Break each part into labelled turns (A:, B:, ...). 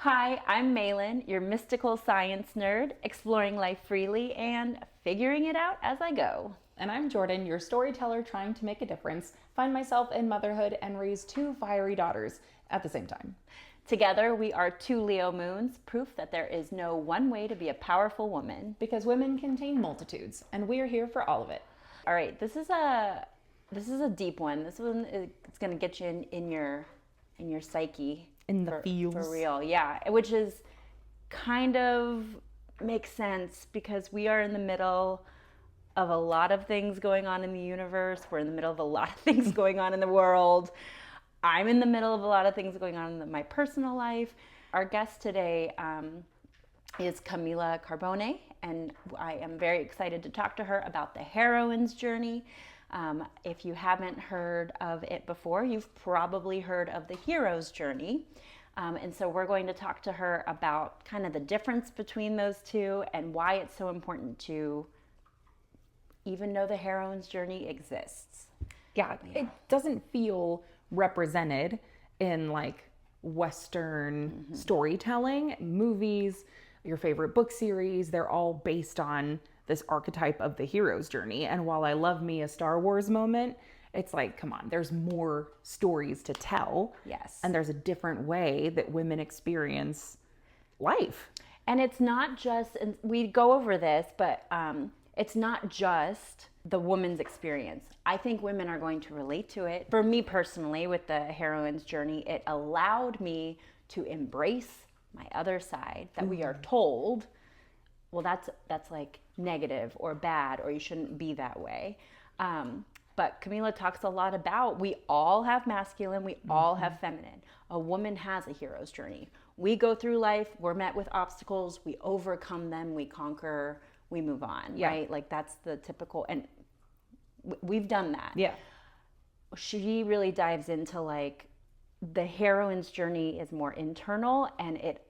A: Hi, I'm Malin, your mystical science nerd, exploring life freely and figuring it out as I go.
B: And I'm Jordan, your storyteller trying to make a difference, find myself in motherhood, and raise two fiery daughters at the same time.
A: Together, we are two Leo moons, proof that there is no one way to be a powerful woman.
B: Because women contain multitudes, and we're here for all of it.
A: All right, this is a deep one. This one it's going to get you in your psyche.
B: In the feels.
A: For real, yeah. Which is kind of makes sense because we are in the middle of a lot of things going on in the universe. We're in the middle of a lot of things going on in the world. I'm in the middle of a lot of things going on in my personal life. Our guest today is Camila Carbone, and I am very excited to talk to her about the heroine's journey. If you haven't heard of it before, you've probably heard of the hero's journey. And so we're going to talk to her about kind of the difference between those two and why it's so important to even know the heroine's journey exists.
B: Yeah, it doesn't feel represented in like Western storytelling, movies, your favorite book series. They're all based on this archetype of the hero's journey. And while I love me a Star Wars moment, it's like, come on, there's more stories to tell.
A: Yes.
B: And there's a different way that women experience life.
A: And it's not just, and we go over this, but it's not just the woman's experience. I think women are going to relate to it. For me personally, with the heroine's journey, it allowed me to embrace my other side that we are told, well, that's like negative or bad, or you shouldn't be that way. But Camila talks a lot about we all have masculine, we all have feminine. A woman has a hero's journey. We go through life, we're met with obstacles, we overcome them, we conquer, we move on, right? Like that's the typical, and we've done that.
B: Yeah.
A: She really dives into like the heroine's journey is more internal, and it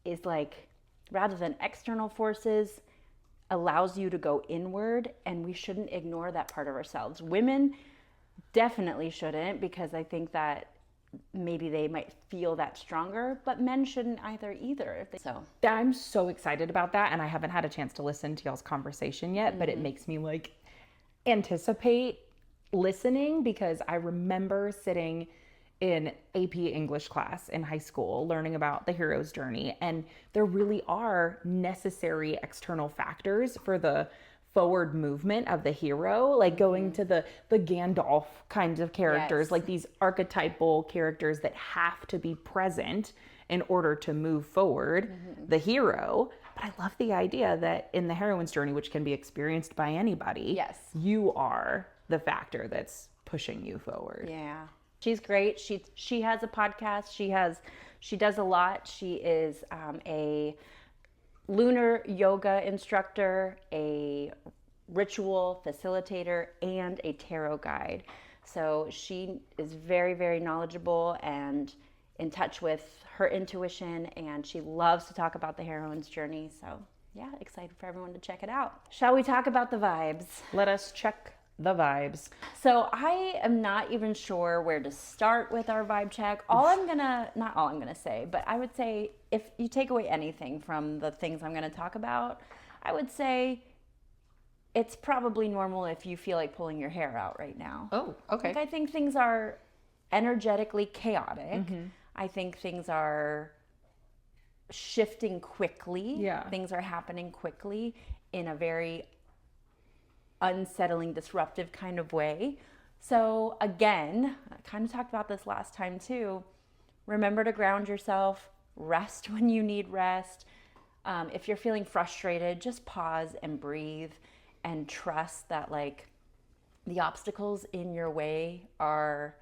A: is like rather than external forces, allows you to go inward, and we shouldn't ignore that part of ourselves. Women definitely shouldn't, because I think that maybe they might feel that stronger, but men shouldn't either. So
B: I'm so excited about that, and I haven't had a chance to listen to y'all's conversation yet, but it makes me like anticipate listening, because I remember sitting in AP English class in high school, learning about the hero's journey. And there really are necessary external factors for the forward movement of the hero, like going to the Gandalf kinds of characters, like these archetypal characters that have to be present in order to move forward the hero. But I love the idea that in the heroine's journey, which can be experienced by anybody, you are the factor that's pushing you forward.
A: Yeah. She's great. She has a podcast. She does a lot. She is a lunar yoga instructor, a ritual facilitator, and a tarot guide. So she is very, very knowledgeable and in touch with her intuition, and she loves to talk about the heroine's journey. So yeah, excited for everyone to check it out. Shall we talk about the vibes?
B: Let us check the vibes.
A: So I am not even sure where to start with our vibe check. Not all I'm gonna say, but I would say if you take away anything from the things I'm gonna talk about, I would say it's probably normal if you feel like pulling your hair out right now.
B: Oh, okay.
A: Like I think things are energetically chaotic. I think things are shifting quickly.
B: Yeah.
A: Things are happening quickly in a very unsettling, disruptive kind of way. So again, I kind of talked about this last time too. Remember to ground yourself, rest when you need rest. If you're feeling frustrated, just pause and breathe and trust that like the obstacles in your way are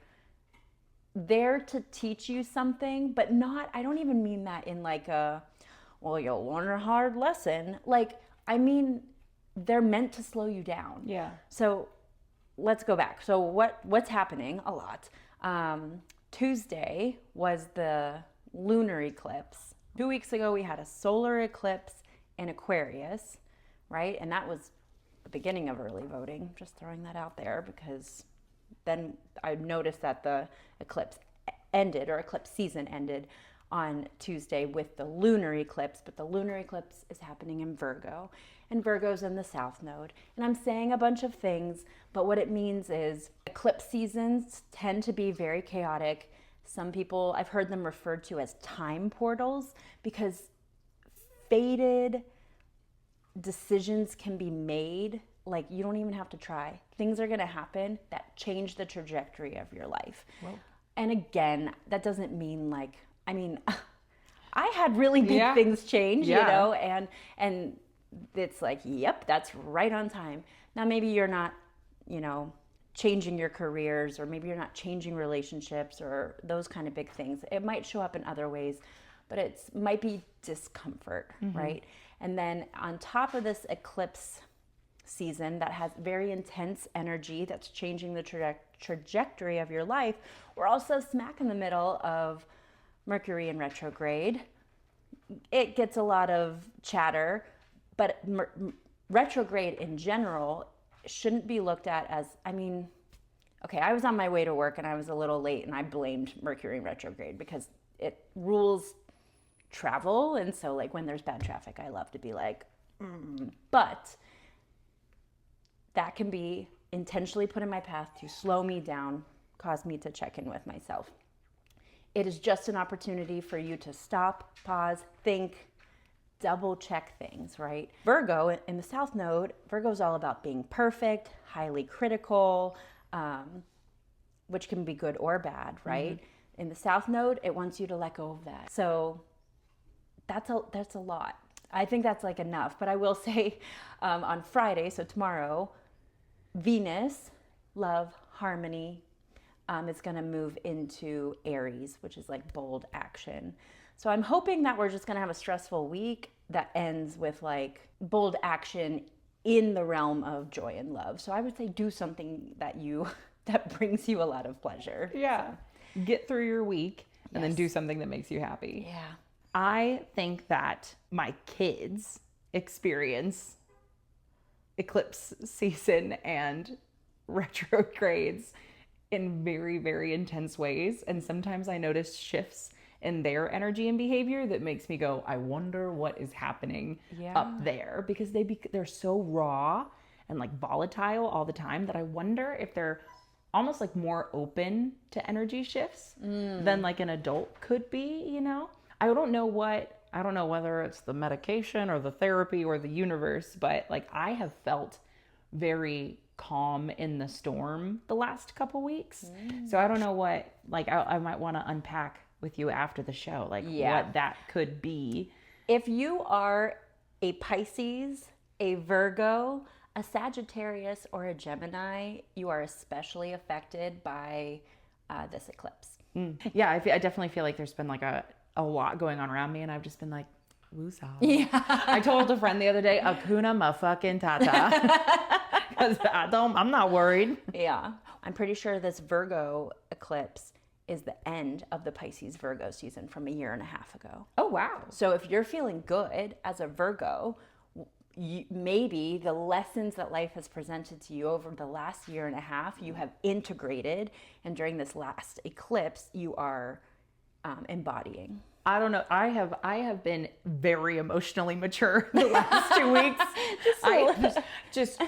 A: there to teach you something, but not, I don't even mean that in like a, well, you'll learn a hard lesson. Like, I mean, they're meant to slow you down.
B: Yeah.
A: So let's go back. So what's happening a lot? Tuesday was the lunar eclipse. 2 weeks ago, we had a solar eclipse in Aquarius, right? And that was the beginning of early voting. Just throwing that out there, because then I noticed that the eclipse ended, or eclipse season ended, on Tuesday with the lunar eclipse, but the lunar eclipse is happening in Virgo, and Virgo's in the South Node. And I'm saying a bunch of things, but what it means is eclipse seasons tend to be very chaotic. Some people, I've heard them referred to as time portals, because fated decisions can be made. Like, you don't even have to try. Things are going to happen that change the trajectory of your life. Whoa. And again, that doesn't mean like, I mean, I had really big things change, you know, and it's like, yep, that's right on time. Now, maybe you're not, you know, changing your careers, or maybe you're not changing relationships or those kind of big things. It might show up in other ways, but it might be discomfort, right? And then on top of this eclipse season that has very intense energy that's changing the trajectory of your life, we're also smack in the middle of Mercury in retrograde. It gets a lot of chatter, but retrograde in general shouldn't be looked at as, I mean, okay, I was on my way to work and I was a little late and I blamed Mercury in retrograde because it rules travel. And so like when there's bad traffic, I love to be like, but that can be intentionally put in my path to slow me down, cause me to check in with myself. It is just an opportunity for you to stop, pause, think, double check things, right? Virgo in the South Node, Virgo is all about being perfect, highly critical, which can be good or bad, right? In the South Node, it wants you to let go of that. So that's a lot. I think that's like enough. But I will say on Friday, so tomorrow, Venus, love, harmony, is going to move into Aries, which is like bold action. So I'm hoping that we're just going to have a stressful week that ends with like bold action in the realm of joy and love. So I would say do something that brings you a lot of pleasure.
B: Yeah. So. Get through your week and then do something that makes you happy.
A: Yeah.
B: I think that my kids experience eclipse season and retrogrades in very, very intense ways. And sometimes I notice shifts in their energy and behavior that makes me go, I wonder what is happening up there, because they're so raw and like volatile all the time that I wonder if they're almost like more open to energy shifts than like an adult could be, you know? I don't know whether it's the medication or the therapy or the universe, but like I have felt very calm in the storm the last couple weeks. So I don't know what, like I might want to unpack with you after the show, like what that could be.
A: If you are a Pisces, a Virgo, a Sagittarius, or a Gemini, you are especially affected by this eclipse.
B: Yeah, I definitely feel like there's been like a lot going on around me, and I've just been like, woosah.
A: Yeah.
B: I told a friend the other day, Akuna motherfucking tata. Because I'm not worried.
A: Yeah. I'm pretty sure this Virgo eclipse is the end of the Pisces Virgo season from a year and a half ago.
B: Oh, wow.
A: So if you're feeling good as a Virgo, maybe the lessons that life has presented to you over the last year and a half, you have integrated, and during this last eclipse, you are embodying.
B: I don't know. I have been very emotionally mature the last 2 weeks. just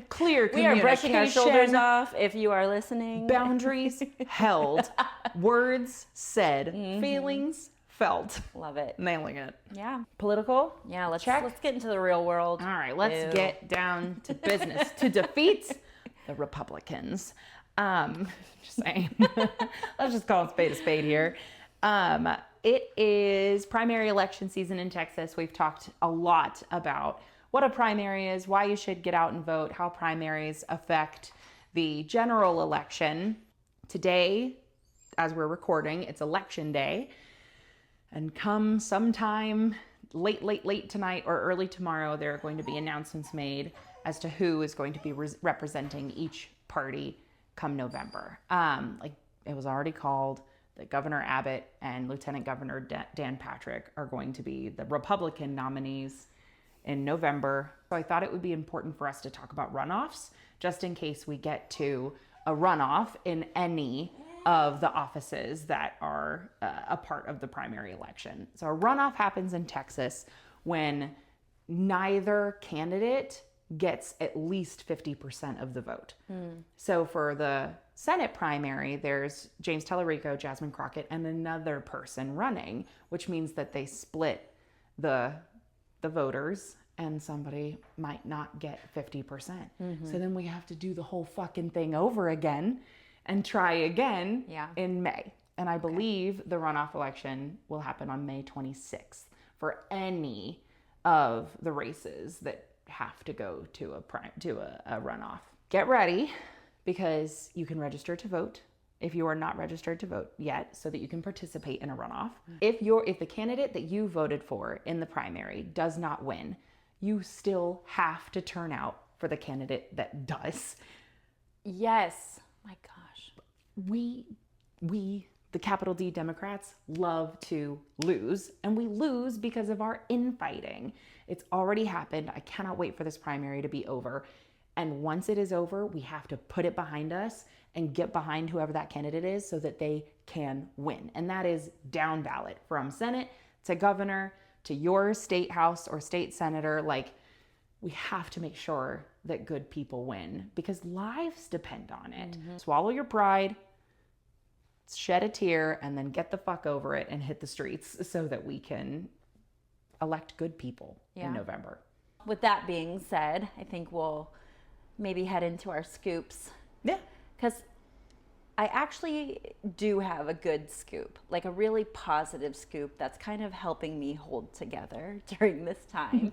B: clear communication.
A: We are brushing our shoulders off if you are listening.
B: Boundaries held. Words said. Feelings felt.
A: Love it.
B: Nailing it.
A: Yeah.
B: Political?
A: Yeah, let's get into the real world.
B: All right, let's get down to business to defeat the Republicans. Just saying. Let's just call it a spade here. It is primary election season in Texas. We've talked a lot about what a primary is, why you should get out and vote, how primaries affect the general election. Today, as we're recording, it's election day. And come sometime late tonight or early tomorrow, there are going to be announcements made as to who is going to be representing each party come November. Like it was already called, that Governor Abbott and Lieutenant Governor Dan Patrick are going to be the Republican nominees in November. So I thought it would be important for us to talk about runoffs, just in case we get to a runoff in any of the offices that are a part of the primary election. So a runoff happens in Texas when neither candidate gets at least 50% of the vote. So for the Senate primary, there's James Tellerico, Jasmine Crockett, and another person running, which means that they split the voters, and somebody might not get 50%. So then we have to do the whole fucking thing over again and try again in May. And I believe the runoff election will happen on May 26th for any of the races that have to go to a runoff. Get ready, because you can register to vote if you are not registered to vote yet, so that you can participate in a runoff. If the candidate that you voted for in the primary does not win, you still have to turn out for the candidate that does.
A: Yes. My gosh.
B: We, the capital D Democrats, love to lose, and we lose because of our infighting. It's already happened. I cannot wait for this primary to be over. And once it is over, we have to put it behind us and get behind whoever that candidate is so that they can win. And that is down ballot, from Senate to governor to your state house or state senator. Like, we have to make sure that good people win, because lives depend on it. Swallow your pride, shed a tear, and then get the fuck over it and hit the streets so that we can elect good people in November.
A: With that being said, I think we'll maybe head into our scoops.
B: Yeah.
A: Because I actually do have a good scoop, like a really positive scoop that's kind of helping me hold together during this time.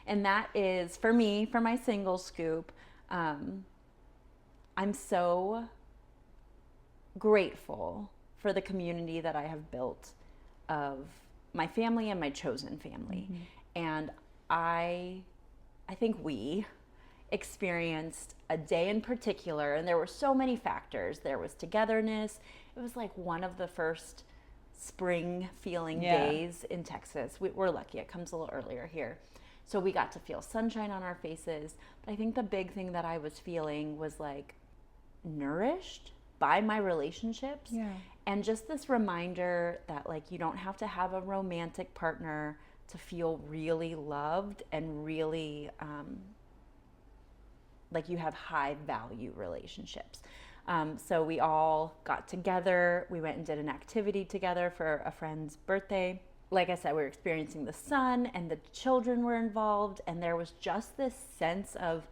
A: And that is, for me, for my single scoop, I'm so grateful for the community that I have built of my family and my chosen family. And I think we experienced a day in particular, and there were so many factors. There was togetherness. It was like one of the first spring feeling days in Texas. We're lucky, it comes a little earlier here. So we got to feel sunshine on our faces. But I think the big thing that I was feeling was like nourished by my relationships. And just this reminder that like you don't have to have a romantic partner to feel really loved and really like you have high value relationships. So we all got together. We went and did an activity together for a friend's birthday. Like I said, we were experiencing the sun, and the children were involved, and there was just this sense of,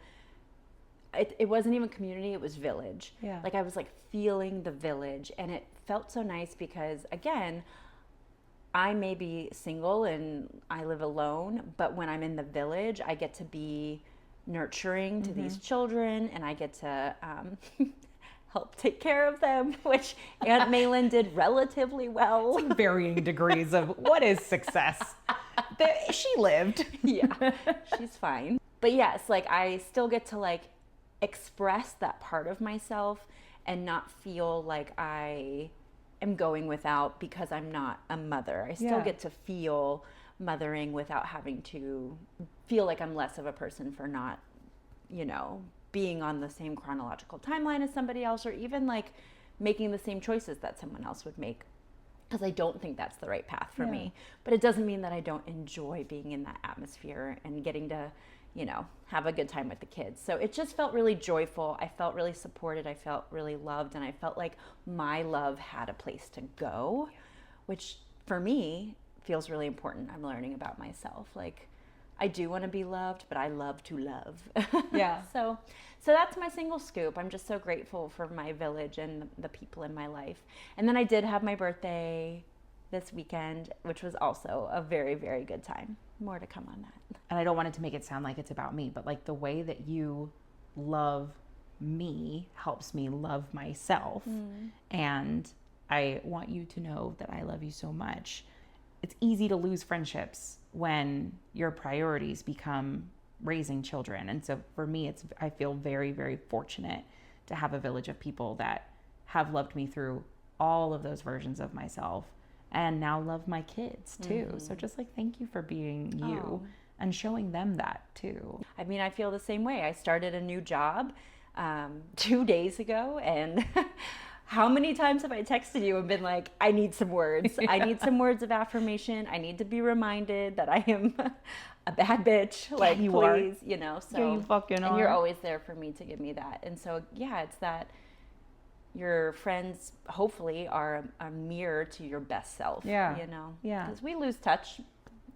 A: it wasn't even community, it was village. Like I was like feeling the village, and it felt so nice because, again, I may be single and I live alone, but when I'm in the village, I get to be nurturing to these children, and I get to help take care of them, which Aunt Malin did relatively well.
B: It's like varying degrees of what is success. She lived.
A: Yeah, she's fine. But yes, like I still get to like express that part of myself and not feel like I am going without because I'm not a mother. I still get to feel mothering without having to feel like I'm less of a person for not, being on the same chronological timeline as somebody else, or even like making the same choices that someone else would make, because I don't think that's the right path for me. But it doesn't mean that I don't enjoy being in that atmosphere and getting to, have a good time with the kids. So it just felt really joyful. I felt really supported. I felt really loved, and I felt like my love had a place to go, which for me feels really important. I'm learning about myself. Like, I do want to be loved, but I love to love. So that's my single scoop. I'm just so grateful for my village and the people in my life. And then I did have my birthday this weekend, which was also a very, very good time. More to come on that.
B: And I don't want it to make it sound like it's about me, but like the way that you love me helps me love myself. And I want you to know that I love you so much. It's easy to lose friendships when your priorities become raising children. And so for me, I feel very, very fortunate to have a village of people that have loved me through all of those versions of myself and now love my kids too. So just like, thank you for being you and showing them that too.
A: I mean, I feel the same way. I started a new job 2 days ago, and How many times have I texted you and been like, I need some words. I need some words of affirmation. I need to be reminded that I am a bad bitch. Like,
B: you
A: please,
B: are.
A: so.
B: Yeah, you fucking
A: and you're
B: are.
A: always there for me to give me that. And so, yeah, it's that your friends hopefully are a mirror to your best self.
B: Yeah. Yeah.
A: Because we lose touch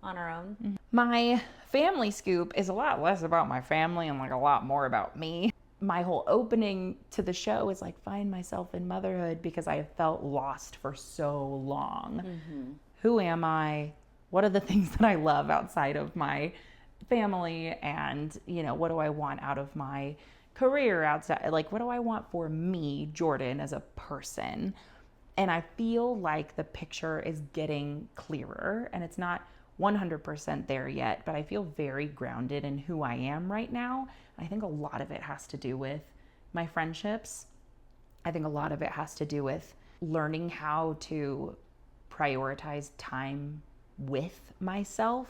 A: on our own.
B: My family scoop is a lot less about my family and like a lot more about me. My whole opening to the show is like find myself in motherhood because I have felt lost for so long. Who am I? What are the things that I love outside of my family? And, what do I want out of my career outside? Like, what do I want for me, Jordan, as a person? And I feel like the picture is getting clearer, and it's not 100% there yet, but I feel very grounded in who I am right now. I think a lot of it has to do with my friendships. I think a lot of it has to do with learning how to prioritize time with myself,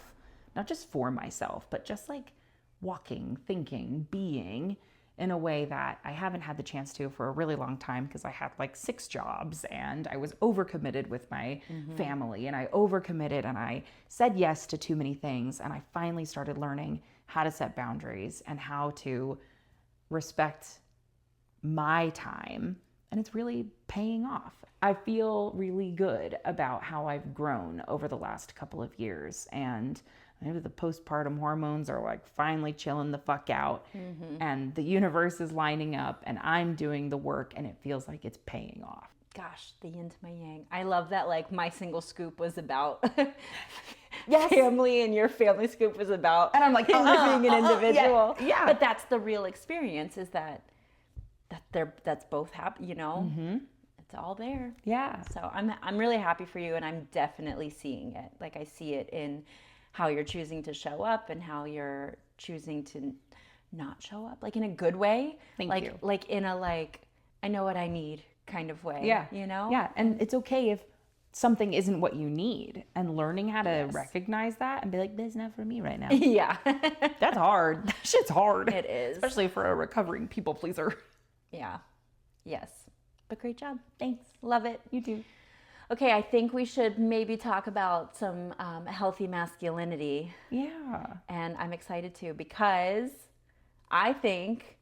B: not just for myself, but just like walking, thinking, being in a way that I haven't had the chance to for a really long time because I had like 6 jobs and I was overcommitted with my family and I overcommitted and I said yes to too many things. And I finally started learning how to set boundaries and how to respect my time. And it's really paying off. I feel really good about how I've grown over the last couple of years. And maybe the postpartum hormones are like finally chilling the fuck out and the universe is lining up and I'm doing the work and it feels like it's paying off.
A: Gosh, the yin to my yang. I love that like my single scoop was about
B: Yes.
A: family and your family scoop was about
B: And I'm like,
A: being an individual.
B: Yeah.
A: But that's the real experience is that's both happy, It's all there.
B: Yeah.
A: So I'm really happy for you and I'm definitely seeing it. Like I see it in how you're choosing to show up and how you're choosing to not show up, like in a good way.
B: Thank you.
A: Like in a I know what I need kind of way.
B: Yeah.
A: Yeah.
B: And it's okay if something isn't what you need and learning how to recognize that and be like, this is not for me right now.
A: Yeah.
B: That's hard. That shit's hard.
A: It is.
B: Especially for a recovering people pleaser.
A: Yeah. Yes. But great job. Thanks. Love it.
B: You too.
A: Okay, I think we should maybe talk about some healthy masculinity.
B: Yeah.
A: And I'm excited too because I think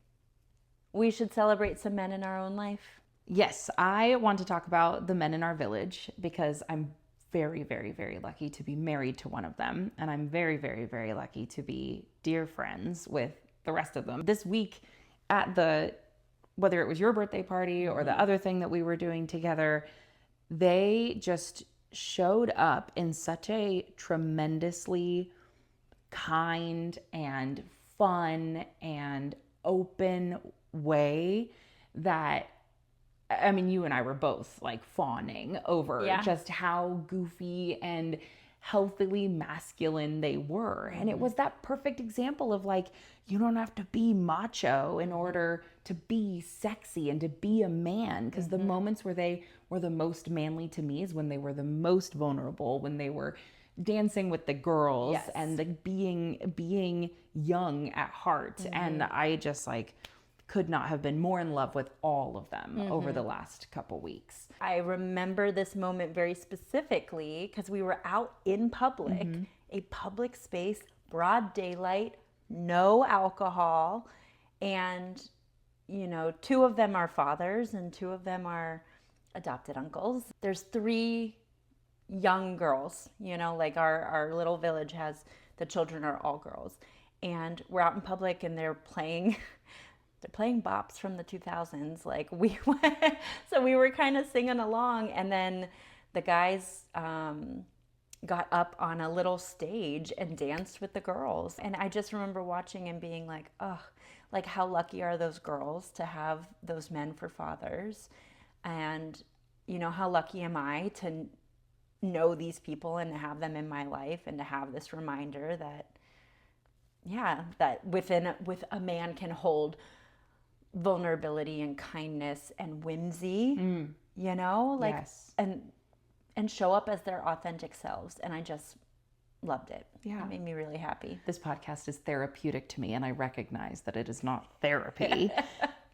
A: we should celebrate some men in our own life.
B: Yes, I want to talk about the men in our village because I'm very, very, very lucky to be married to one of them. And I'm very, very, very lucky to be dear friends with the rest of them. This week at whether it was your birthday party or the other thing that we were doing together, they just showed up in such a tremendously kind and fun and open way that, I mean, you and I were both like fawning over just how goofy and healthily masculine they were. And it was that perfect example of like, you don't have to be macho in order to be sexy and to be a man. Because the moments where they were the most manly to me is when they were the most vulnerable, when they were dancing with the girls and like being young at heart. And I just like could not have been more in love with all of them over the last couple weeks.
A: I remember this moment very specifically because we were out in public, a public space, broad daylight, no alcohol, and 2 of them are fathers and 2 of them are adopted uncles. There's 3 young girls, like our little village has, the children are all girls. And we're out in public and they're playing bops from the 2000s. Like so we were kind of singing along, and then the guys got up on a little stage and danced with the girls. And I just remember watching and being like, oh, like how lucky are those girls to have those men for fathers? And, how lucky am I to know these people and to have them in my life and to have this reminder that, that with a man can hold vulnerability and kindness and whimsy,
B: Yes.
A: and show up as their authentic selves. And I just loved it.
B: Yeah.
A: It made me really happy.
B: This podcast is therapeutic to me, and I recognize that it is not therapy.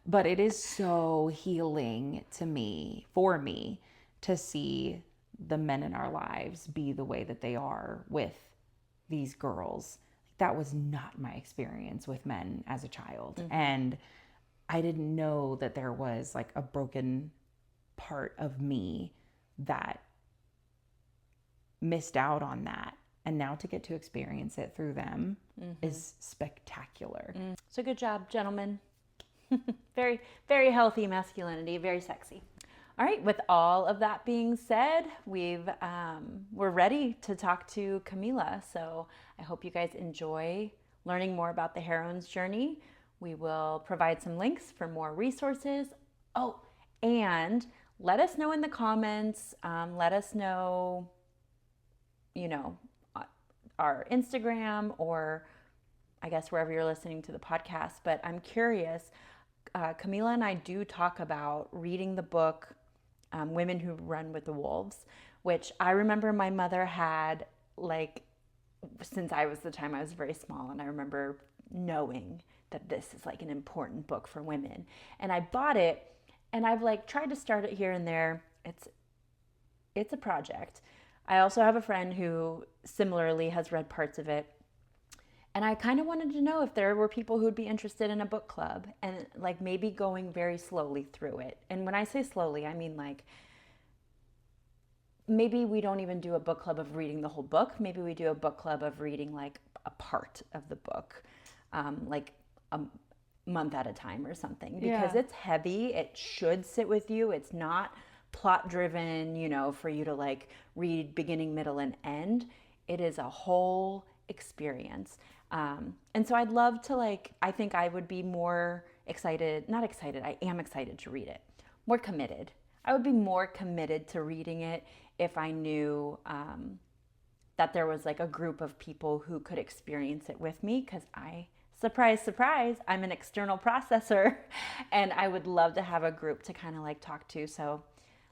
B: But it is so healing to me, for me, to see the men in our lives be the way that they are with these girls. That was not my experience with men as a child. And I didn't know that there was like a broken part of me that missed out on that. And now to get to experience it through them is spectacular.
A: So good job, gentlemen. Very, very healthy masculinity, very sexy. All right, with all of that being said, we're ready to talk to Camila. So I hope you guys enjoy learning more about the heroine's journey. We will provide some links for more resources. Oh, and let us know in the comments. Let us know, our Instagram, or I guess wherever you're listening to the podcast. But I'm curious. Camila and I do talk about reading the book Women Who Run with the Wolves, which I remember my mother had, like, since I was very small, and I remember knowing that this is like an important book for women. And I bought it, and I've like tried to start it here and there. It's a project. I also have a friend who similarly has read parts of it. And I kind of wanted to know if there were people who would be interested in a book club, and like maybe going very slowly through it. And when I say slowly, I mean like maybe we don't even do a book club of reading the whole book. Maybe we do a book club of reading like a part of the book, like a month at a time or something, because it's heavy. It should sit with you. It's not plot driven, for you to like read beginning, middle, and end. It is a whole experience. And so I'd love to I think I would be more excited, not excited, I am excited to read it, more committed. I would be more committed to reading it if I knew that there was like a group of people who could experience it with me, because surprise, surprise, I'm an external processor and I would love to have a group to kind of like talk to. So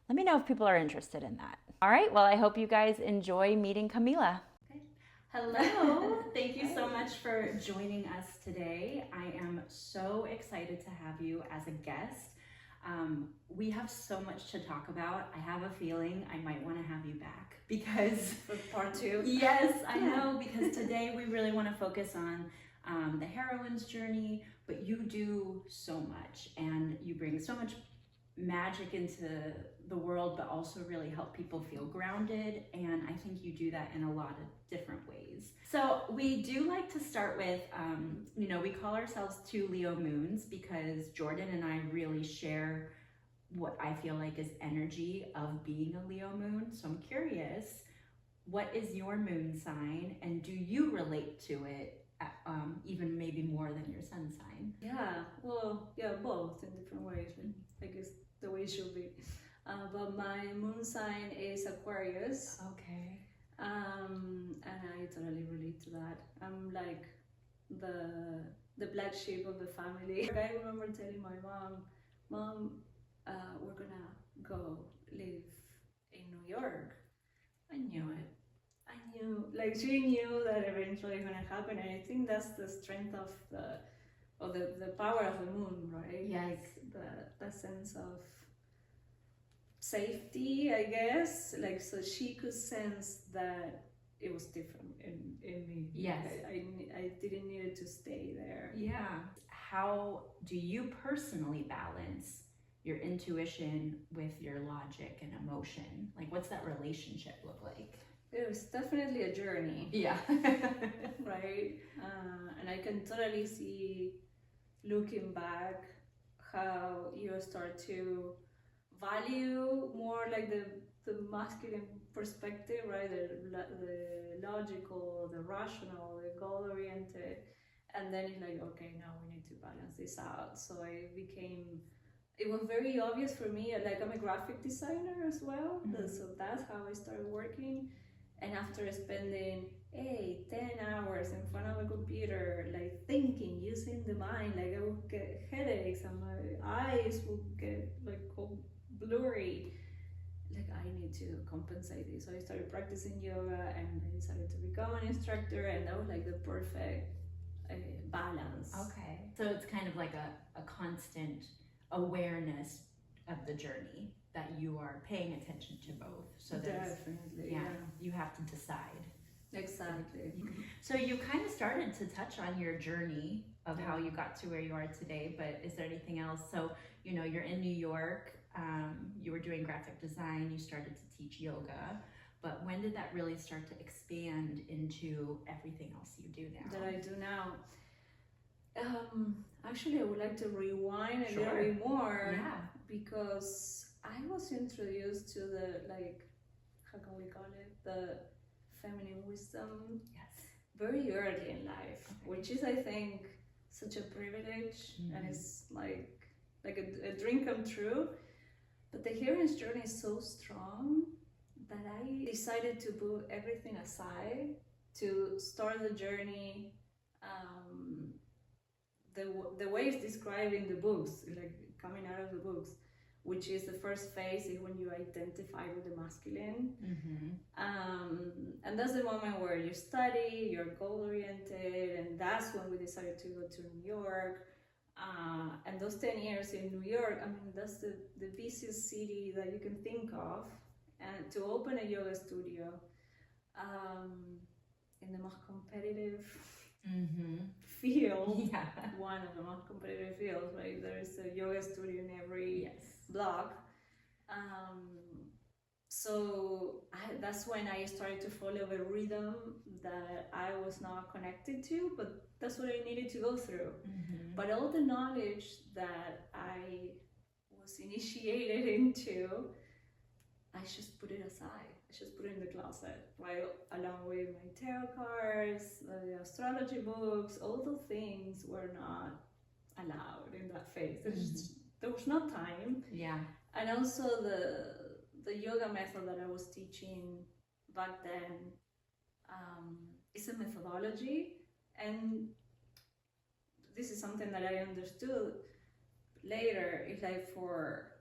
A: let me know if people are interested in that. All right, well, I hope you guys enjoy meeting Camila.
C: Hello, thank you so much for joining us today. I am so excited to have you as a guest. We have so much to talk about. I have a feeling I might want to have you back because
D: for part 2.
C: Yes, I know, because today we really want to focus on the heroine's journey, but you do so much and you bring so much magic into the world, but also really help people feel grounded, and I think you do that in a lot of different ways. So we do like to start with, we call ourselves 2 Leo moons because Jordan and I really share what I feel like is energy of being a Leo moon. So I'm curious, what is your moon sign, and do you relate to it even maybe more than your sun sign?
D: Both in different ways, but I guess the way it should be. But my moon sign is Aquarius.
C: Okay.
D: And I totally relate to that. I'm like the black sheep of the family. I remember telling my mom, we're gonna go live in New York. I knew it. She knew that eventually gonna happen, and I think that's the strength of the power of the moon, right?
C: Yes.
D: Like the sense of safety, I guess. So she could sense that it was different in me.
C: Yes.
D: I didn't need it to stay there.
C: Yeah. How do you personally balance your intuition with your logic and emotion? Like, what's that relationship look like?
D: It was definitely a journey.
C: Yeah.
D: Right? And I can totally see, looking back, how you start to value more like the masculine perspective, right? The logical, the rational, the goal-oriented. And then it's like, okay, now we need to balance this out. So it was very obvious for me, like I'm a graphic designer as well. Mm-hmm. So that's how I started working. And after spending 10 hours in front of a computer, like thinking, using the mind, like I would get headaches and my eyes would get like all blurry. Like I need to compensate this. So I started practicing yoga and I decided to become an instructor, and that was like the perfect balance.
C: Okay. So it's kind of like a constant
A: awareness of the journey, that you are paying attention to both. So there's,
D: Definitely,
A: yeah, you have to decide.
D: Exactly.
A: So you kind of started to touch on your journey of how you got to where you are today, but is there anything else? So, you know, you're in New York, you were doing graphic design, you started to teach yoga, but when did that really start to expand into everything else you do now?
D: That I do now. Actually, I would like to rewind a
A: Sure.
D: little bit more,
A: Yeah.
D: because I was introduced to the, like, how can we call it, the feminine wisdom
A: Yes.
D: very early in life,
A: Okay.
D: which is, I think, such a privilege, and
A: Mhm.
D: it's like a dream come true. But the heroine's journey is so strong that I decided to put everything aside to start the journey the way it's described in the books, like coming out of the books, which is the first phase is when you identify with the masculine. And that's the moment where you study, you're goal oriented, and that's when we decided to go to New York. And those 10 years in New York, I mean, that's the busiest city that you can think of. And to open a yoga studio in the most competitive field,
A: Yeah.
D: one of the most competitive fields, right? There is a yoga studio in every
A: Yes.
D: block. So that's when I started to follow a rhythm that I was not connected to, but that's what I needed to go through. But all the knowledge that I was initiated into, I just put it aside. I just put it in the closet, right? Along with my tarot cards, the astrology books, all those things were not allowed in that phase. There was no time.
A: Yeah.
D: And also the yoga method that I was teaching back then is a methodology, and this is something that I understood later. It's like for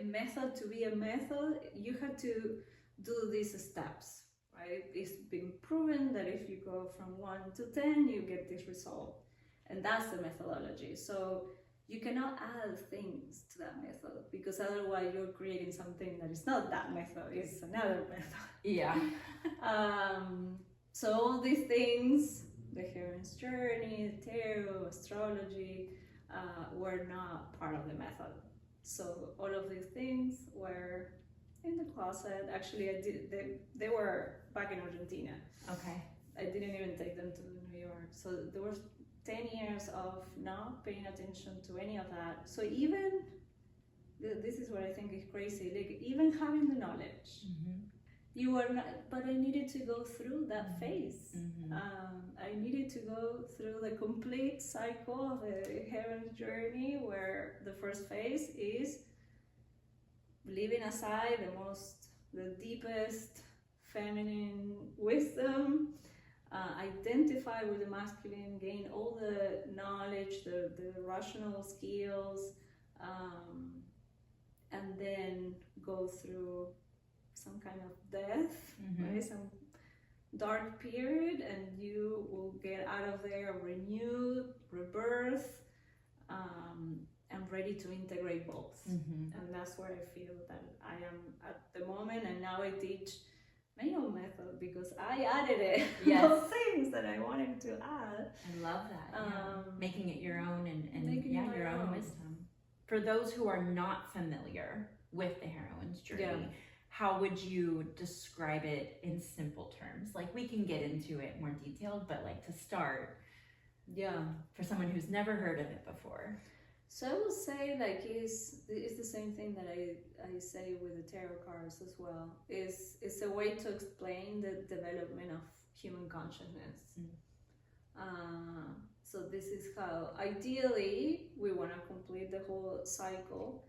D: a method to be a method, you have to do these steps, right? It's been proven that if you go from 1 to 10, you get this result, and that's the methodology. So you cannot add things to that method, because otherwise you're creating something that is not that method, it's another method.
A: Yeah.
D: So all these things, the heroine's journey, tarot, astrology, were not part of the method. So all of these things were in the closet. Actually, they were back in Argentina.
A: Okay.
D: I didn't even take them to New York. So there was 10 years of not paying attention to any of that. So even, this is what I think is crazy, like even having the knowledge, you were not, but I needed to go through that phase. I needed to go through the complete cycle of a heroine's journey, where the first phase is leaving aside the deepest feminine wisdom, identify with the masculine, gain all the knowledge, the rational skills, and then go through some kind of death, right? Some dark period, and you will get out of there renewed, rebirth, and ready to integrate both. And that's where I feel that I am at the moment. And now I teach my own method because I added it.
A: Yes.
D: Those things that I wanted to add.
A: I love that. Yeah. Making it your own and
D: Making it my
A: your own
D: own.
A: wisdom. For those who are not familiar with the heroine's journey,
D: Yeah.
A: how would you describe it in simple terms? Like, we can get into it more detailed, but like to start,
D: Yeah.
A: for someone who's never heard of it before.
D: So I would say, like, it's the same thing that I say with the tarot cards as well. It's a way to explain the development of human consciousness. So this is how ideally we want to complete the whole cycle,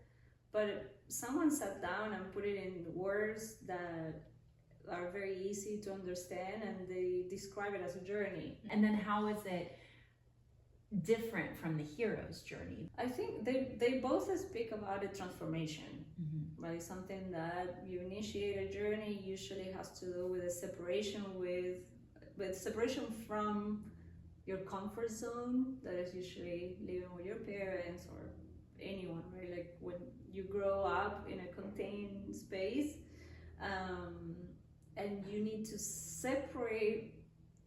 D: but someone sat down and put it in words that are very easy to understand, and they describe it as a journey.
A: And then how is it different from the hero's journey?
D: I think they both speak about a transformation, right? Something that you initiate a journey usually has to do with a separation with separation from your comfort zone, that is usually living with your parents or anyone, right? Like when you grow up in a contained space, and you need to separate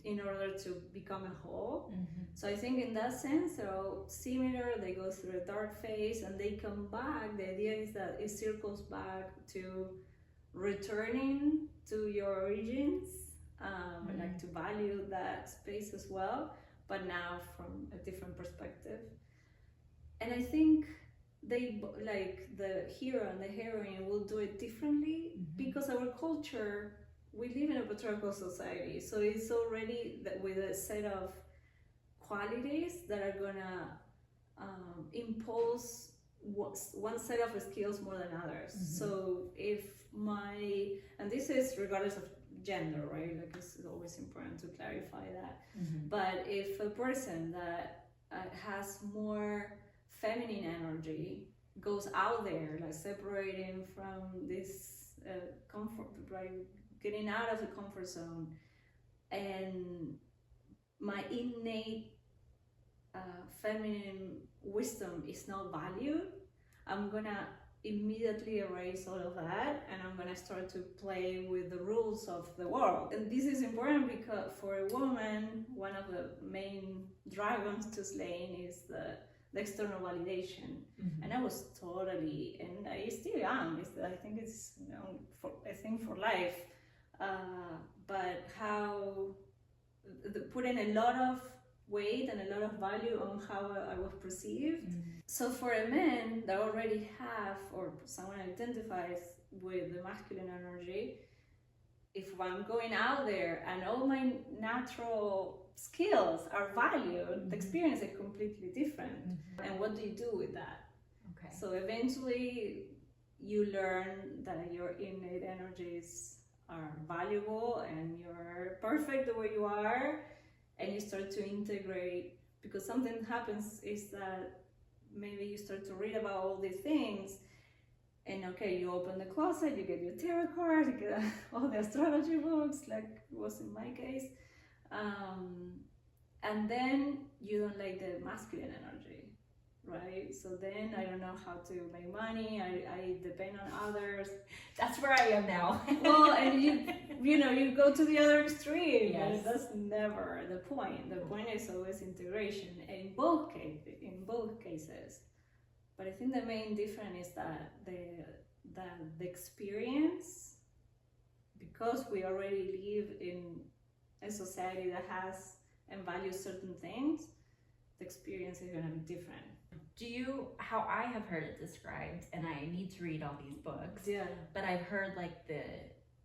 D: in order to become a whole. So I think in that sense they're all similar. They go through a dark phase and they come back. The idea is that it circles back to returning to your origins, like to value that space as well, but now from a different perspective. And I think they, like the hero and the heroine, will do it differently because our culture, we live in a patriarchal society, so it's already with a set of qualities that are gonna impose one set of skills more than others. So if and this is regardless of gender, right? Like it's always important to clarify that. But if a person that has more feminine energy goes out there, like separating from this comfort, right? Getting out of the comfort zone, and my innate feminine wisdom is not valued, I'm gonna immediately erase all of that, and I'm gonna start to play with the rules of the world. And this is important because for a woman, one of the main dragons to slay is the external validation. And I was totally, and I still am, I think it's, a thing for life. But how putting a lot of weight and a lot of value on how I was perceived. So for a man that already have, or someone identifies with the masculine energy, if I'm going out there and all my natural skills are valued, the experience is completely different. And what do you do with that?
B: Okay.
D: So eventually you learn that your innate energies are valuable and you're perfect the way you are, and you start to integrate, because something happens is that maybe you start to read about all these things, and okay, you open the closet, you get your tarot cards, you get all the astrology books, like it was in my case, and then you don't like the masculine energy, right? So then I don't know how to make money, I depend on others.
A: That's where I am now.
D: Well, and you go to the other extreme.
A: Yes.
D: And that's never the point. The point is always integration in both cases. But I think the main difference is that the experience, because we already live in a society that has and values certain things, the experience is going to be different.
A: How I have heard it described, and I need to read all these books, but I've heard like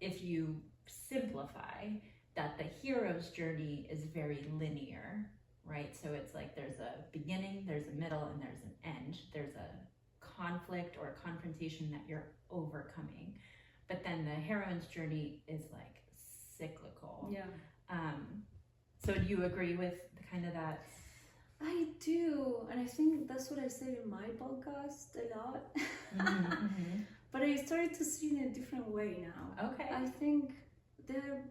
A: if you simplify, that the hero's journey is very linear, right? So it's like there's a beginning, there's a middle, and there's an end. There's a conflict or a confrontation that you're overcoming. But then the heroine's journey is like cyclical.
D: Yeah.
A: So do you agree with kind of that?
D: I do, and I think that's what I said in my podcast a lot. But I started to see it in a different way now.
A: Okay.
D: I think they're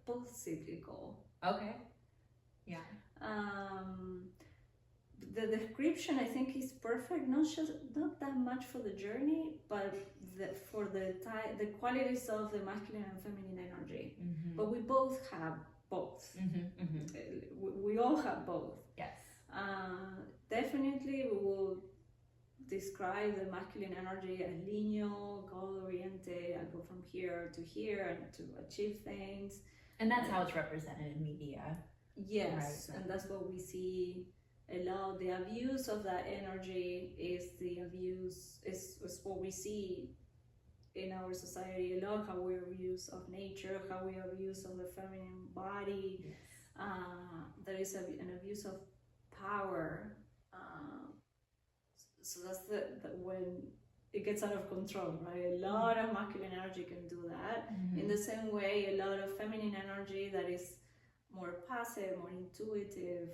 D: both cyclical.
A: Okay. Yeah.
D: The description I think is perfect. Not that much for the journey, but for the qualities of the masculine and feminine energy. But we both have both. We all have both.
A: Yes.
D: Definitely we will describe the masculine energy as lineal, goal-oriented. I go from here to here and to achieve things.
A: And that's how it's represented in media.
D: Yes,
A: Right.
D: and that's what we see a lot. The abuse of that energy is what we see in our society a lot, how we abuse of nature, how we abuse of the feminine body.
A: Yes.
D: There is an abuse of power. So that's when it gets out of control, right? A lot of masculine energy can do that. In the same way, a lot of feminine energy that is more passive, more intuitive,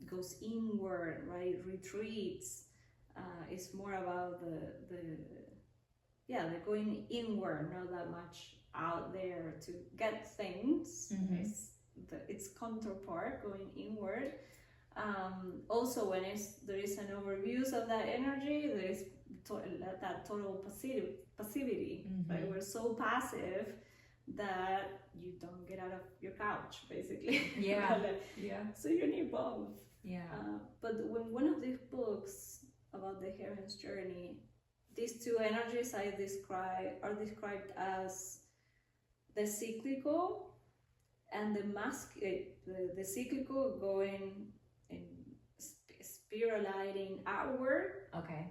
D: goes inward, right? Retreats. It's more about the going inward, not that much out there to get things. It's counterpart, going inward. Also, when there is an overuse of that energy, there is that total passivity. Right? We're so passive that you don't get out of your couch, basically.
C: Yeah. Yeah.
D: So you need both.
C: Yeah.
D: But when one of these books about the heroine's journey, these two energies are described as the cyclical and the cyclical going in spiraling outward.
C: Okay.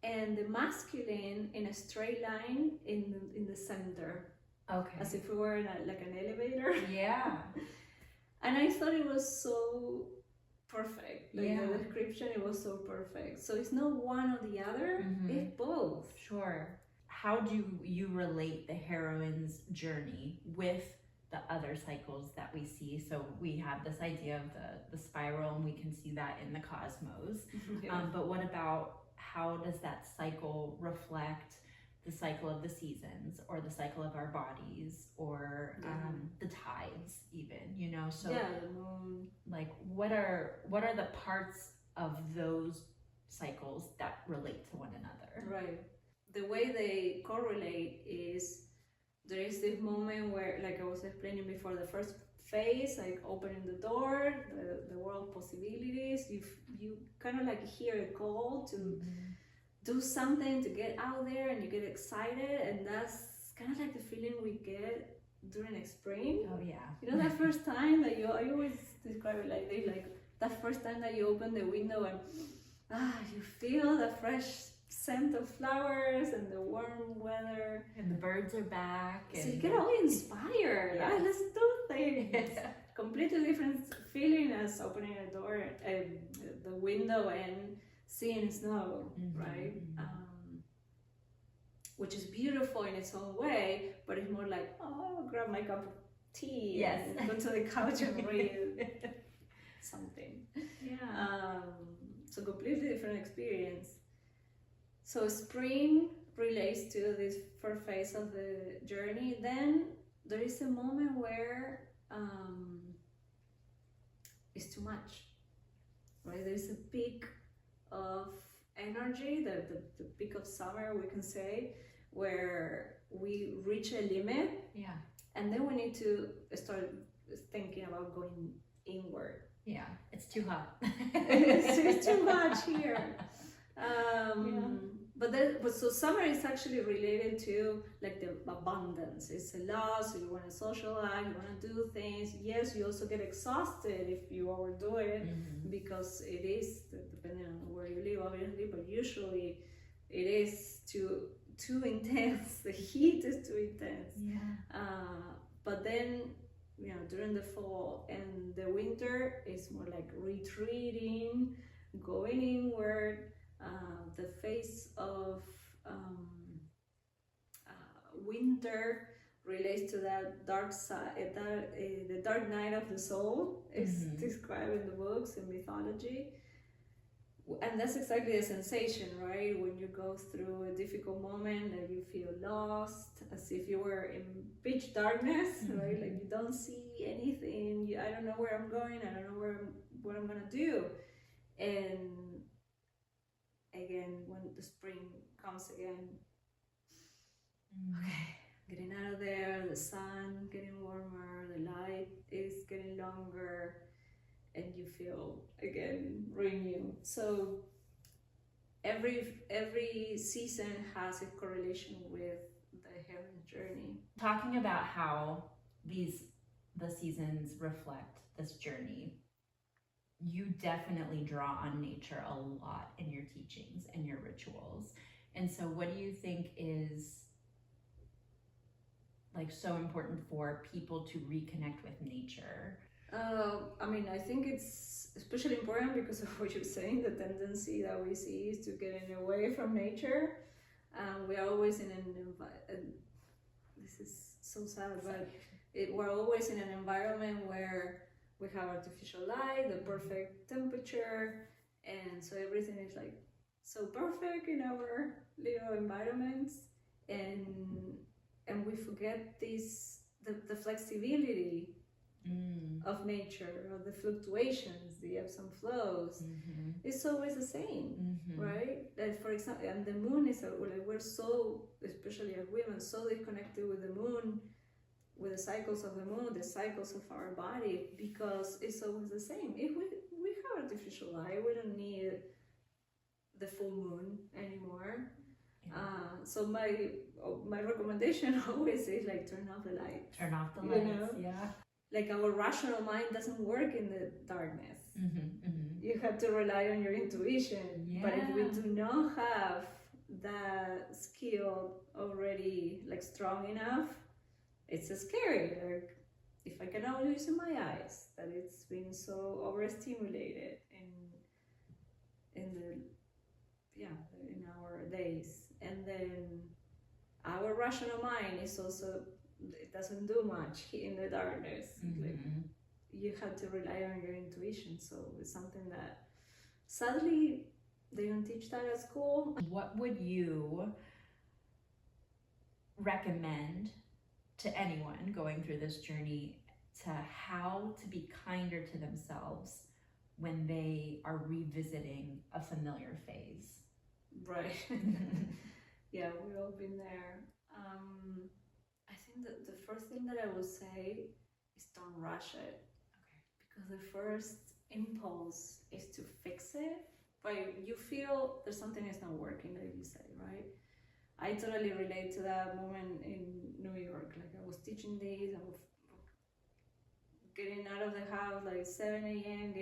D: And the masculine in a straight line in the center.
C: Okay.
D: As if we were in like an elevator.
C: Yeah.
D: And I thought it was so perfect. Like
C: Yeah.
D: the description, it was so perfect. So it's not one or the other, it's both.
C: Sure. How do you relate the heroine's journey with the other cycles that we see? So we have this idea of the spiral, and we can see that in the cosmos. But what about, how does that cycle reflect the cycle of the seasons, or the cycle of our bodies, or the tides even, you know? So like what are the parts of those cycles that relate to one another?
D: Right. The way they correlate is there is this moment where, like I was explaining before, the first phase, like opening the door, the world possibilities, you kind of like hear a call to do something, to get out there, and you get excited, and that's kind of like the feeling we get during spring.
C: Oh yeah.
D: You know, that first time that I always describe it like this, like that first time that you open the window and you feel the fresh scent of flowers and the warm weather,
C: and the birds are back, and
D: so you get all inspired.
C: Yeah.
D: Let's do things. Completely different feeling as opening a door, the window, and seeing snow, right? Which is beautiful in its own way, but it's more like, oh, grab my cup of tea and go to the couch and read something.
C: Yeah.
D: So completely different experience. So spring relates to this first phase of the journey. Then there is a moment where it's too much, right? There is a peak of energy, the peak of summer, we can say, where we reach a limit.
C: Yeah.
D: And then we need to start thinking about going inward.
C: Yeah. It's too hot.
D: It's too much here. But so summer is actually related to like the abundance. It's a lot, so you want to socialize, you want to do things. Yes, you also get exhausted if you overdo it, because it is, depending on where you live, obviously, but usually it is too intense. The heat is too intense.
C: Yeah.
D: But then, you know, during the fall and the winter, it's more like retreating, going inward. The phase of winter relates to that dark side, the dark night of the soul is described in the books and mythology. And that's exactly the sensation, right? When you go through a difficult moment and you feel lost, as if you were in pitch darkness, right? Like you don't see anything. I don't know where I'm going. I don't know what I'm gonna do. And again, when the spring comes again, okay, getting out of there, the sun getting warmer, the light is getting longer, and you feel again renewed. So every season has a correlation with the heroine journey.
C: Talking about how the seasons reflect this journey, you definitely draw on nature a lot in your teachings and your rituals. And so what do you think is like so important for people to reconnect with nature?
D: I mean, I think it's especially important because of what you're saying. The tendency that we see is to get away from nature. We are always in this is so sad, but we're always in an environment where we have artificial light, the perfect temperature, and so everything is like so perfect in our little environments, and we forget the flexibility of nature, of the fluctuations, the ebbs and flows, it's always the same, right? Like for example, and the moon is like we're so, especially as women, so disconnected with the moon, with the cycles of the moon, the cycles of our body, because it's always the same. If we have artificial light, we don't need the full moon anymore. So my recommendation always is like turn off the light.
E: Turn off the lights.
D: You know?
E: Yeah.
D: Like our rational mind doesn't work in the darkness. You have to rely on your intuition. But if we do not have that skill already like strong enough, it's scary. Like if I can only use my eyes, that it's been so overstimulated in our days, and then our rational mind is also, it doesn't do much in the darkness. Like, you have to rely on your intuition. So it's something that sadly they don't teach that at school.
E: What would you recommend to anyone going through this journey to how to be kinder to themselves when they are revisiting a familiar phase?
D: Right. Yeah, we've all been there. I think that the first thing that I would say is don't rush it.
E: Okay.
D: Because the first impulse is to fix it. But you feel there's something that's not working, like you say, right? I totally relate to that moment in New York. Like I was teaching these, I was getting out of the house like 7 a.m.,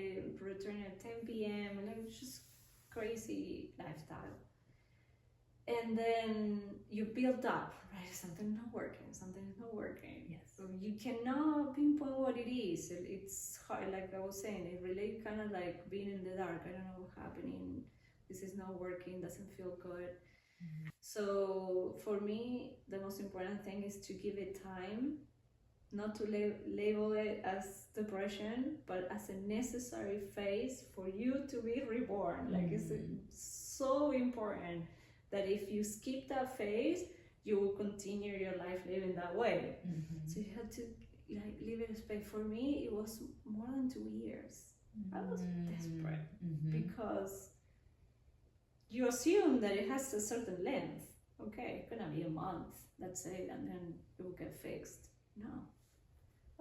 D: returning at 10 p.m. and it was just crazy lifestyle. And then you build up, right? Something's not working, something's not working.
E: Yes.
D: So you cannot pinpoint what it is. It's hard, like I was saying, it really kind of like being in the dark. I don't know what's happening. This is not working, doesn't feel good. So for me, the most important thing is to give it time, not to label it as depression, but as a necessary phase for you to be reborn. Like it's so important that if you skip that phase, you will continue your life living that way. So you have to like leave it a space. For me, it was more than 2 years. I was desperate because you assume that it has a certain length. Okay, it's gonna be a month, that's it, and then it will get fixed. No.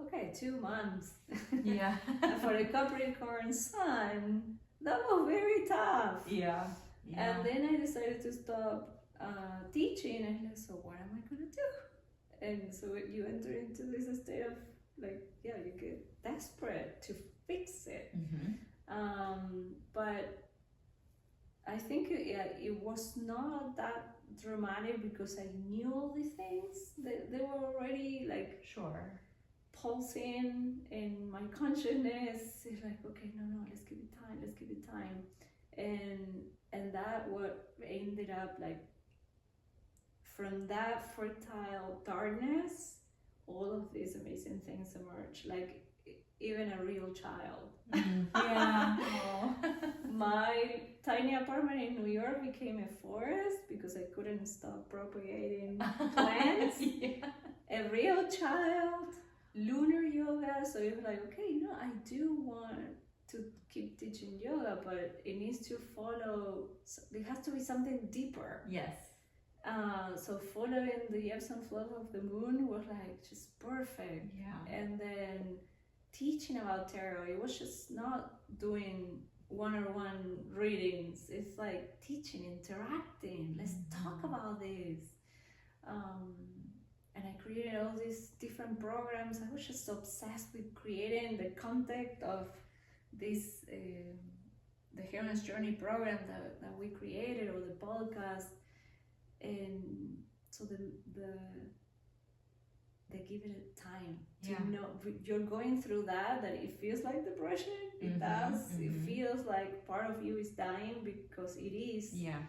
D: Okay, 2 months.
E: Yeah.
D: And for a Capricorn sun, that was very tough.
E: Yeah.
D: And then I decided to stop teaching, and like, so what am I gonna do? And so you enter into this state of like, yeah, you get desperate to fix it. But I think it was not that dramatic because I knew all these things. They were already like pulsing in my consciousness. It's like, okay, no, let's give it time. And that what ended up like, from that fertile darkness, all of these amazing things emerge, like even a real child.
E: Yeah.
D: My tiny apartment in New York became a forest because I couldn't stop propagating plants. A real child, lunar yoga. So you're like, okay, I do want to keep teaching yoga, but it needs to follow, there has to be something deeper.
E: Yes.
D: So following the ebbs and flows of the moon was like just perfect.
E: Yeah.
D: And then teaching about tarot, it was just not doing one-on-one readings. It's like teaching, interacting. Let's talk about this. And I created all these different programs. I was just obsessed with creating the content of this, the Heroine's Journey program that we created, or the podcast. And so they give it time to know you're going through that it feels like depression. It does. It feels like part of you is dying, because it is.
E: Yeah.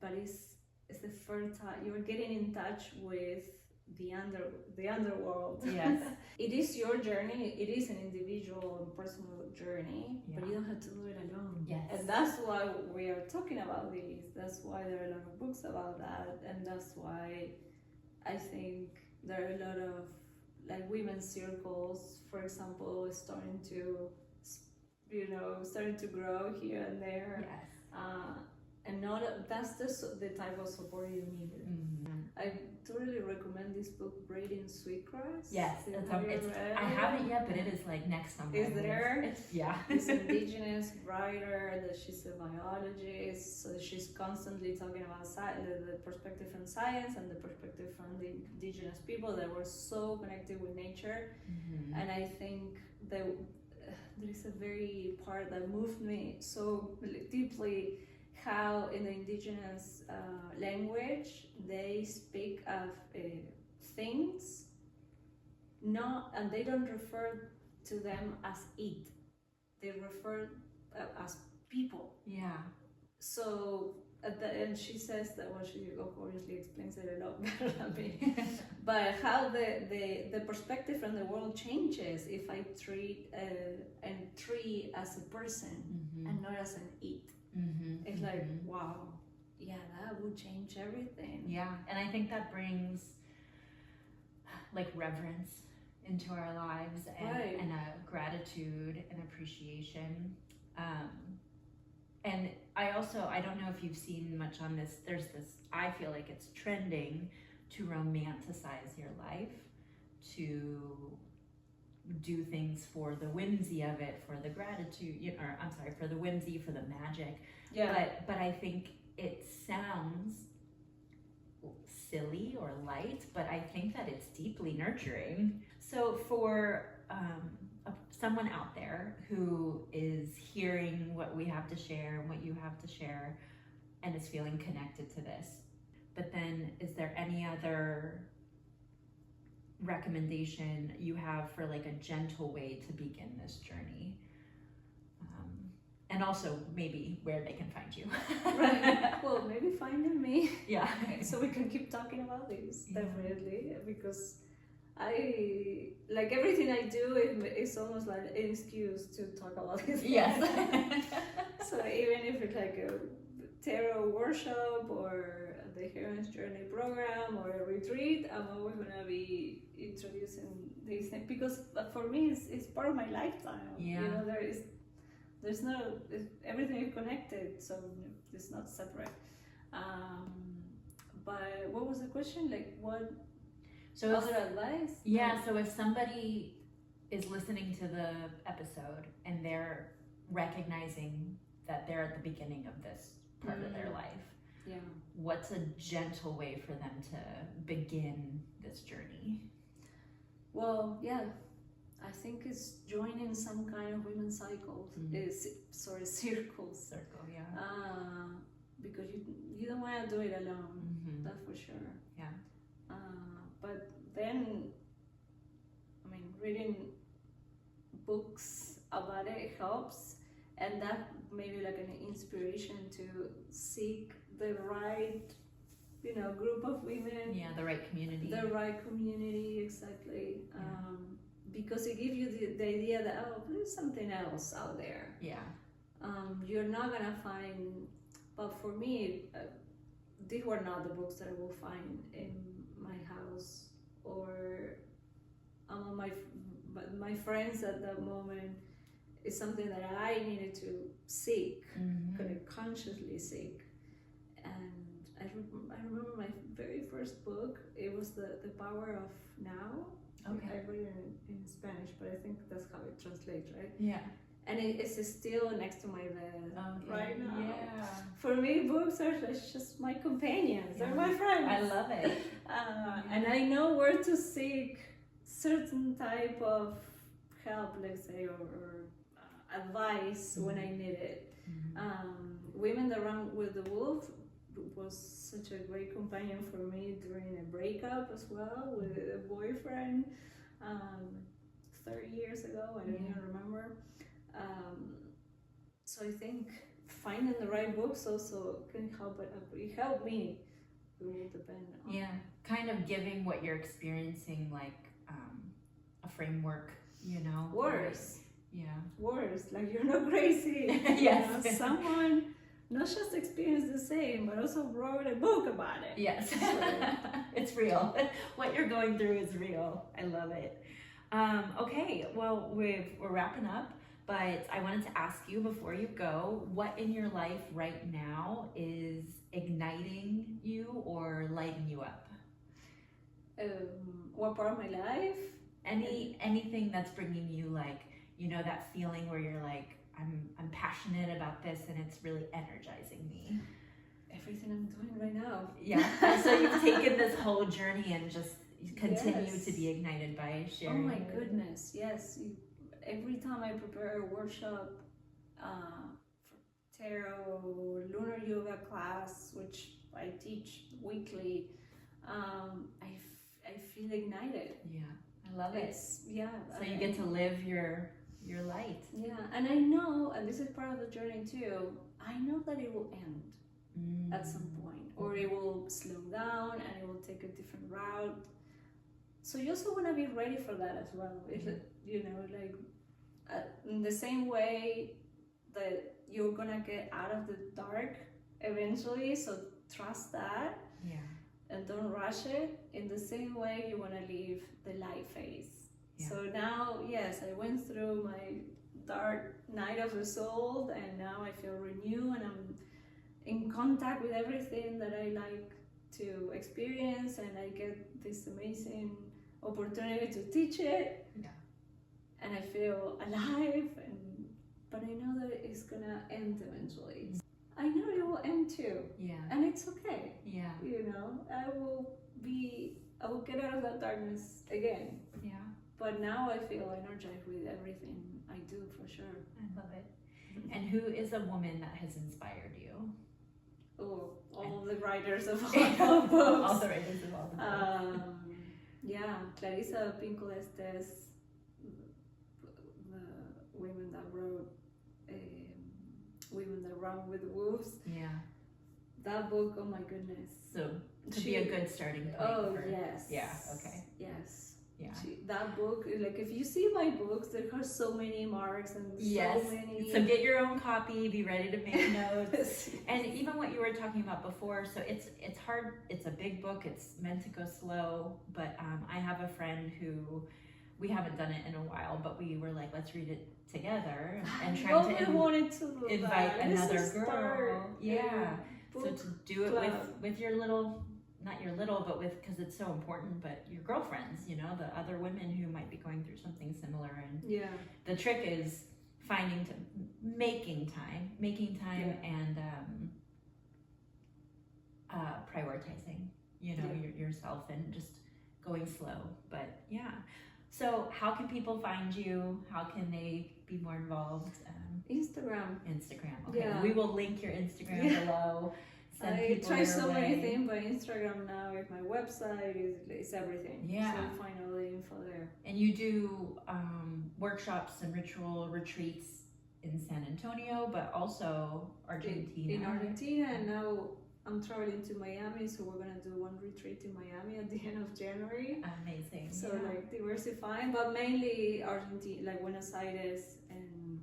D: But it's the first time you're getting in touch with the underworld.
E: Yes.
D: It is your journey. It is an individual and personal journey, but you don't have to do it alone.
E: Yes.
D: And that's why we are talking about this. That's why there are a lot of books about that, and that's why I think there are a lot of like women's circles, for example, is starting to, starting to grow here and there.
E: Yes.
D: And that's the type of support you need. I totally recommend this book, Braiding Sweetgrass.
E: Yes,
D: Have you read
E: I
D: it?
E: haven't yet, but it is like next on my
D: Is
E: list.
D: there?
E: Yeah.
D: This indigenous writer that she's a biologist, so she's constantly talking about the perspective from science and the perspective from the indigenous people that were so connected with nature. And I think that there is a very part that moved me so deeply, how in the indigenous language they speak of things, and they don't refer to them as it. They refer as people.
E: Yeah.
D: So at the end, she says that, well, she obviously explains it a lot better than me. But how the perspective from the world changes if I treat a tree as a person and not as an it. It's like, wow, yeah, that would change everything.
E: Yeah, and I think that brings like reverence into our lives and a gratitude and appreciation. And I don't know if you've seen much on this, there's this, I feel like it's trending to romanticize your life, to do things for the whimsy of it, for the gratitude, for the whimsy, for the magic.
D: Yeah.
E: But I think it sounds silly or light, but I think that it's deeply nurturing. So for someone out there who is hearing what we have to share and what you have to share and is feeling connected to this, but then is there any other recommendation you have for like a gentle way to begin this journey? And also maybe where they can find you.
D: Right. Well, maybe finding me.
E: Yeah.
D: So we can keep talking about this, definitely, because I, like everything I do, it's almost like an excuse to talk about this.
E: Yes.
D: So even if it's like a tarot workshop or the Heroine's Journey program or a retreat, I'm always gonna be introducing these things, because for me it's part of my lifetime.
E: Yeah.
D: There's no, everything is connected, so it's not separate. But what was the question? Like what other advice?
E: Yeah, so if somebody is listening to the episode and they're recognizing that they're at the beginning of this part of their life, what's a gentle way for them to begin this journey?
D: Well, I think it's joining some kind of women's cycles. Circles.
E: Circle,
D: Because you don't want to do it alone. That's for sure.
E: Yeah.
D: But then, reading books about it helps, and that may be like an inspiration to seek the right, group of women.
E: Yeah, the right community.
D: The right community, exactly. Because it gives you the idea that, there's something else out there.
E: Yeah.
D: You're not gonna find, but for me, these were not the books that I will find in my house or among my friends at that moment. It's something that I needed to seek, consciously seek. And I remember my very first book, it was The Power of Now.
E: Okay.
D: I read it in Spanish, but I think that's how it translates, right?
E: Yeah.
D: And it's still next to my bed right now.
E: Yeah.
D: For me, books are just my companions. They're my friends.
E: I love it.
D: And I know where to seek certain type of help, let's say, or advice when I need it. Women That Run with the Wolf was such a great companion for me during a breakup as well with a boyfriend 30 years ago. I don't even remember. So I think finding the right books also can help. It helped me. It will depend on.
E: Kind of giving what you're experiencing like a framework,
D: Words.
E: Yeah.
D: Words, like you're not crazy.
E: Yes.
D: Someone not just experienced the same, but also wrote a book about it.
E: Yes, it's real. What you're going through is real. I love it. Okay, well, we're wrapping up, but I wanted to ask you before you go, what in your life right now is igniting you or lighting you up?
D: What part of my life?
E: Anything that's bringing you, like, you know, that feeling where you're like, I'm passionate about this and it's really energizing me.
D: Everything I'm doing right now.
E: Yeah. So you've taken this whole journey and just continue
D: Yes.
E: to be ignited by
D: Oh
E: sharing.
D: my goodness, yes. Every time I prepare a workshop for tarot, lunar yoga class, which I teach weekly, I feel ignited.
E: Yeah, I love it.
D: Yeah.
E: So you get to live your light.
D: Yeah, and I know, and this is part of the journey too, I know that it will end at some point, or it will slow down and it will take a different route. So you also want to be ready for that as well. If it, you know, like in the same way that you're gonna get out of the dark eventually, so trust that.
E: Yeah.
D: And don't rush it. In the same way, you want to leave the light phase.
E: Yeah.
D: So now, yes, I went through my dark night of the soul, and now I feel renewed, and I'm in contact with everything that I like to experience, and I get this amazing opportunity to teach it.
E: Yeah.
D: And I feel alive, but I know that it's gonna end eventually. I know it will end too.
E: Yeah.
D: And it's okay.
E: Yeah.
D: You know, I will get out of that darkness again.
E: Yeah.
D: But now I feel energized with everything I do, for sure.
E: I love it. And who is a woman that has inspired you?
D: Oh, all the writers of all the books.
E: All the writers of all the books.
D: Yeah, Clarissa Pinkola Estes, the women that wrote Women That Run with the Wolves.
E: Yeah.
D: That book, oh my goodness.
E: So to be a good starting point.
D: Oh,
E: for,
D: yes.
E: Yeah. Okay.
D: Yes.
E: Yeah.
D: That book, like if you see my books, there are so many marks and
E: Yes.
D: so many.
E: So get your own copy. Be ready to make notes. And even what you were talking about before. So it's hard. It's a big book. It's meant to go slow. But I have a friend who we haven't done it in a while, but we were like, let's read it together and trying to
D: wanted to do
E: invite
D: that.
E: another girl. Yeah. So
D: Book
E: to do it
D: club.
E: with your little, not your little, but with, because it's so important, but your girlfriends, you know, the other women who might be going through something similar. And
D: Yeah.
E: the trick is making time
D: Yeah.
E: and prioritizing, you know, yourself and just going slow. But yeah. So how can people find you? How can they be more involved?
D: Instagram.
E: Okay,
D: Yeah.
E: we will link your Instagram
D: Yeah.
E: below. Send
D: I
E: people
D: try
E: your
D: so
E: way.
D: many things, but Instagram now is my website, is everything.
E: Yeah.
D: So you find all the info there.
E: And you do workshops and ritual retreats in San Antonio, but also Argentina.
D: In Argentina, and now I'm traveling to Miami, so we're gonna do one retreat in Miami at the end of January.
E: Amazing.
D: So
E: yeah.
D: like diversifying, but mainly Argentina, like Buenos Aires and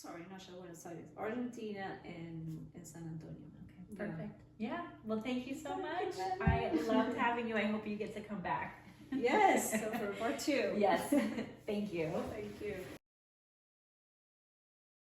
D: Buenos Aires, Argentina and San Antonio.
E: Okay, perfect. Yeah. Well, thank you so
D: Thank
E: much.
D: you very
E: I
D: much.
E: loved having you. I hope you get to come back.
D: Yes, so for part 2.
E: Yes. Thank you.
D: Thank you.